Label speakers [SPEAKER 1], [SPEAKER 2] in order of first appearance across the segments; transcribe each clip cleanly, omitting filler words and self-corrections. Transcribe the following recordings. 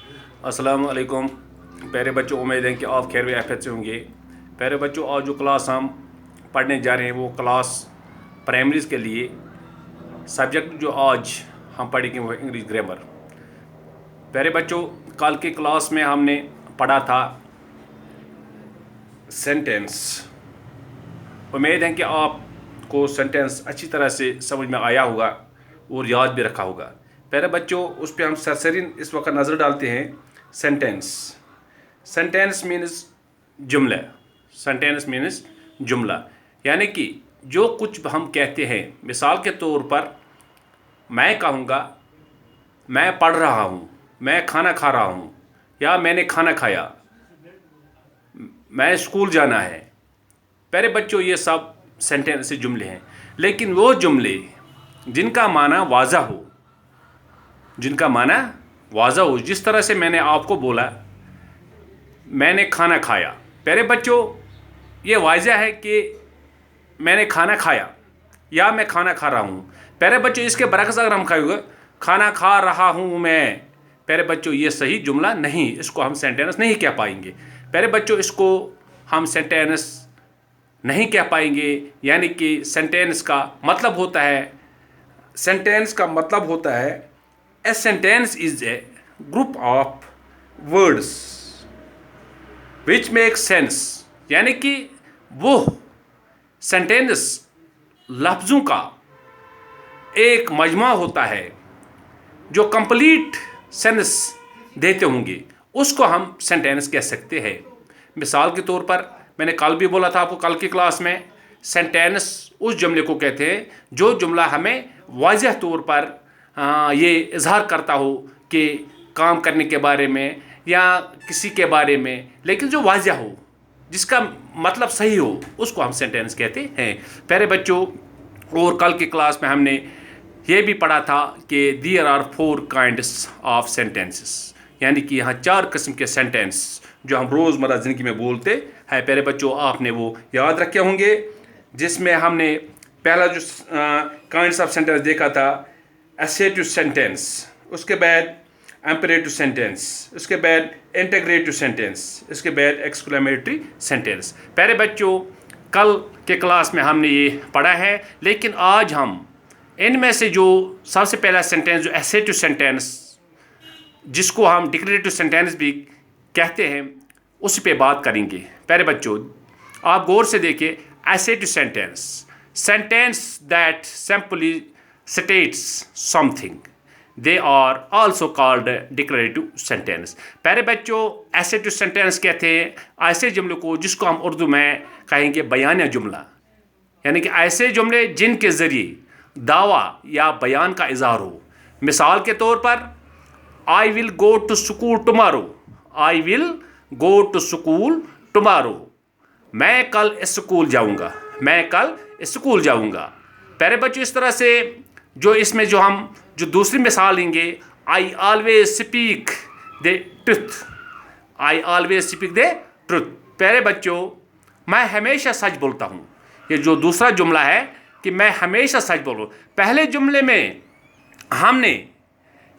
[SPEAKER 1] अस्सलाम वालेकुम। प्यारे बच्चों, उम्मीद है कि आप खैर आफियत से होंगे। प्यारे बच्चों, आज जो क्लास हम पढ़ने जा रहे हैं वो क्लास प्राइमरीज के लिए सब्जेक्ट जो आज हम पढ़ेंगे वो है इंग्लिश ग्रामर। प्यारे बच्चों, कल की क्लास में हमने पढ़ा था सेंटेंस। उम्मीद है कि आपको सेंटेंस अच्छी तरह से समझ में आया होगा और याद भी रखा होगा। प्यारे बच्चों, उस पर हम सरसरीन इस वक्त नज़र डालते हैं। सेंटेंस सेंटेंस मीन्स जुमला। सेंटेंस मीन्स जुमला यानी कि जो कुछ हम कहते हैं। मिसाल के तौर पर मैं कहूँगा मैं पढ़ रहा हूँ, मैं खाना खा रहा हूँ, या मैंने खाना खाया, मैं स्कूल जाना है। प्यारे बच्चों, ये सब सेंटेंस से जुमले हैं। लेकिन वो जुमले जिनका माना वाज़ा हो, जिनका माना वाज़ा हो, जिस तरह से मैंने आपको बोला मैंने खाना खाया। प्यारे बच्चों, ये वाज़ा है कि मैंने खाना खाया या मैं खाना खा रहा हूँ। प्यारे बच्चों, इसके बरक्स अगर हम खाएंगे खाना खा रहा हूँ मैं, प्यारे बच्चों ये सही जुमला नहीं, इसको हम सेंटेंस नहीं कह पाएंगे। प्यारे बच्चों, इसको हम सेंटेंस नहीं कह पाएंगे। यानी कि सेंटेंस का मतलब होता है, सेंटेंस का मतलब होता है a sentence is a group of words which make sense. यानी कि वो सेंटेंस लफ्ज़ों का एक मजमा होता है जो कंप्लीट सेंस देते होंगे, उसको हम सेंटेंस कह सकते हैं। मिसाल के तौर पर मैंने कल भी बोला था आपको, कल की क्लास में सेंटेंस उस जुमले को कहते हैं जो जुमला हमें वाज़ह तौर पर ये इजहार करता हो कि काम करने के बारे में या किसी के बारे में, लेकिन जो वाज़ह हो, जिसका मतलब सही हो, उसको हम सेंटेंस कहते हैं। प्यारे बच्चों, और कल की क्लास में हमने ये भी पढ़ा था कि there are 4 kinds of sentences. यानी कि यहाँ 4 किस्म के सेंटेंस जो हम रोज़मर्रा ज़िंदगी में बोलते हैं। प्यारे बच्चों, आपने वो याद रखे होंगे, जिसमें हमने पहला जो काइंड्स ऑफ सेंटेंस देखा था एसेटिव सेंटेंस, उसके बाद एम्परेटिव सेंटेंस, उसके बाद इंटीग्रेटिव सेंटेंस, उसके बाद एक्सक्लेमेटरी सेंटेंस। प्यारे बच्चों, कल के क्लास में हमने ये पढ़ा है, लेकिन आज हम इनमें से जो सबसे पहला सेंटेंस जो एसेटिव सेंटेंस, जिसको हम डिक्लेरेटिव सेंटेंस भी कहते हैं, उस पे बात करेंगे। प्यारे बच्चों, आप गौर से देखिए, assertive sentence, sentence that simply states something, they are also called declarative sentence. प्यारे बच्चों, एसेटिव सेंटेंस कहते हैं ऐसे जुमले को जिसको हम उर्दू में कहेंगे बयानिया जुमला। यानी कि ऐसे जुमले जिनके ज़रिए दावा या बयान का इज़हार हो। मिसाल के तौर पर I will go to school tomorrow, I will go to school tomorrow, मैं कल स्कूल जाऊंगा, मैं कल स्कूल जाऊंगा। प्यारे बच्चों, इस तरह से जो इसमें जो दूसरी मिसाल लेंगे, आई always speak the truth, I always speak the truth. प्यारे बच्चों, मैं हमेशा सच बोलता हूँ। ये जो दूसरा जुमला है कि मैं हमेशा सच बोलूँ। पहले जुमले में हमने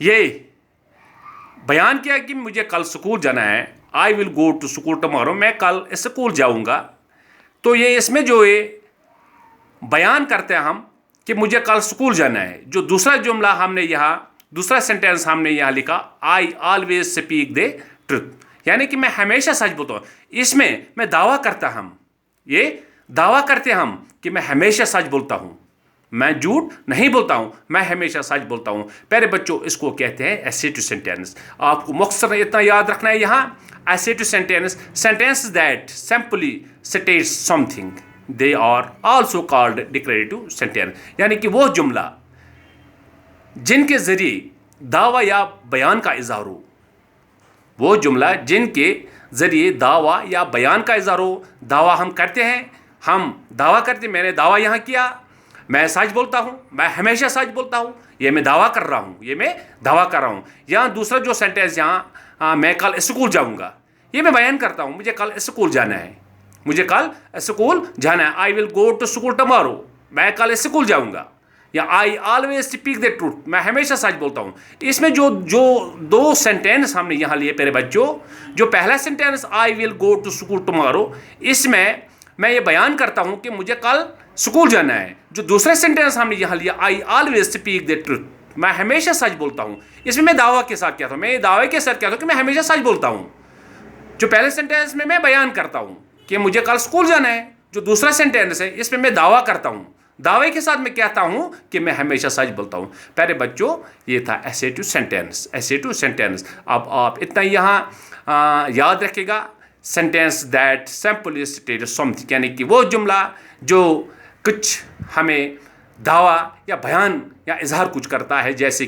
[SPEAKER 1] ये बयान किया कि मुझे कल स्कूल जाना है, I will go to school tomorrow, मैं कल स्कूल जाऊंगा। तो ये इसमें जो ये बयान करते हैं हम कि मुझे कल स्कूल जाना है। जो दूसरा जुमला हमने यहाँ, दूसरा सेंटेंस हमने यहाँ लिखा, आई ऑलवेज स्पीक द ट्रुथ, यानी कि मैं हमेशा सच बोलता हूँ। इसमें मैं दावा करता हम, ये दावा करते हम कि मैं हमेशा सच बोलता हूँ, मैं झूठ नहीं बोलता हूँ, मैं हमेशा सच बोलता हूँ। प्यारे बच्चों, इसको कहते हैं एसेटिव सेंटेंस। आपको मुख्तसर इतना याद रखना है यहाँ, assertive sentence, sentence that simply states something, they are also called declarative sentence. यानी कि वो जुमला जिनके ज़रिए दावा या बयान का इज़हार हो, वो जुमला जिनके ज़रिए दावा या बयान का इज़हार हो। दावा हम करते हैं, हम दावा करते हैं, मैंने दावा यहाँ किया, मैं सच बोलता हूँ, मैं हमेशा सच बोलता हूँ, ये मैं दावा कर रहा हूँ, ये मैं दावा कर रहा हूँ। यहाँ दूसरा जो सेंटेंस यहाँ मैं कल स्कूल जाऊँगा, ये मैं बयान करता हूँ, मुझे कल स्कूल जाना है, मुझे कल स्कूल जाना है। I will go to school tomorrow, मैं कल स्कूल जाऊँगा। या I always speak the truth, मैं हमेशा सच बोलता हूँ। इसमें जो जो दो सेंटेंस हमने यहाँ लिए प्यारे बच्चों, जो पहला sentence I will go to school tomorrow, इसमें मैं ये बयान करता हूँ कि मुझे कल स्कूल जाना है। जो दूसरा सेंटेंस हमने यहाँ लिया आई ऑलवेज स्पीक द ट्रूथ, मैं हमेशा सच बोलता हूँ, इसमें मैं दावा के साथ कहता हूँ, मैं दावे के साथ कहता हूँ कि मैं हमेशा सच बोलता हूँ। जो पहले सेंटेंस में मैं बयान करता हूँ कि मुझे कल स्कूल जाना है, जो दूसरा सेंटेंस है इसमें मैं दावा करता हूँ, दावे के साथ मैं कहता हूँ कि मैं हमेशा सच बोलता हूँ। प्यारे बच्चों, ये था एसेटिव सेंटेंस, एसेटिव सेंटेंस। अब आप इतना यहाँ याद रखिएगा, sentence that simply state something, यानी कि वो जुमला जो कुछ हमें दावा या बयान या इजहार कुछ करता है, जैसे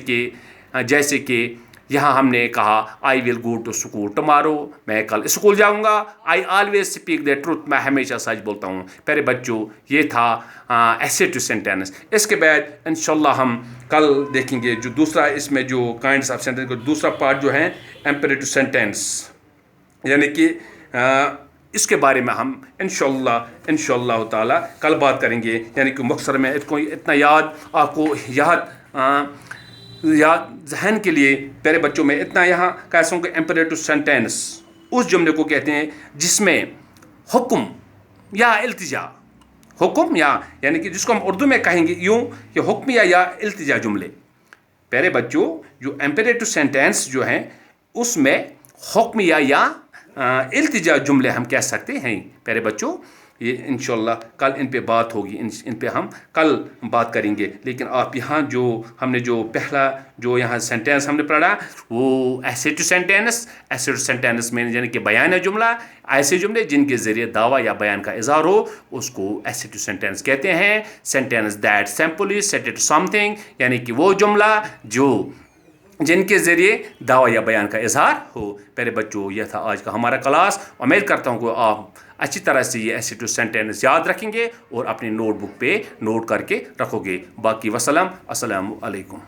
[SPEAKER 1] कि यहाँ हमने कहा I will go to school tomorrow, मैं कल स्कूल जाऊँगा। I always speak the truth, मैं हमेशा सच बोलता हूँ। प्यारे बच्चों, ये था एसेटिव सेंटेंस। इसके बाद इंशाल्लाह हम कल देखेंगे जो दूसरा, इसमें जो काइंड्स ऑफ सेंटेंस का दूसरा पार्ट जो है इम्पेरेटिव सेंटेंस, यानी कि इसके बारे में हम इंशाल्लाह ताला कल बात करेंगे। यानी कि मकसद में इसको इतना याद आपको याद जहन के लिए प्यारे बच्चों में इतना यहाँ कह सकूँ कि इम्पेरेटिव सेंटेंस उस जुमले को कहते हैं जिसमें हुक्म या इल्तिजा, हुक्म यानी कि जिसको हम उर्दू में कहेंगे यूँ कि हुक्म या इल्तिजा जुमले। प्यारे बच्चों, जो इम्पेरेटिव सेंटेंस जो हैं उसमें हुक्म या इल्तिजा जुमले हम कह सकते हैं। प्यारे बच्चों, ये इंशाल्लाह कल इन पे बात होगी, इन पे हम कल बात करेंगे। लेकिन आप यहाँ जो हमने जो पहला जो यहाँ सेंटेंस हमने पढ़ा वो एसेटिव सेंटेंस, एसेटिव सेंटेंस में यानी कि बयान जुमला, ऐसे जुमले जिनके ज़रिए दावा या बयान का इज़हार हो उसको एसेटिव सेंटेंस कहते हैं। Sentence that simply state something, यानी कि वो जुमला जो जिनके ज़रिए दावा या बयान का इजहार हो। प्यारे बच्चों, यह था आज का हमारा क्लास। उम्मीद करता हूँ कि आप अच्छी तरह से ये एसेटिव सेंटेंस याद रखेंगे और अपनी नोटबुक पे नोट करके रखोगे। बाकी वसलम, अस्सलामु अलैकुम।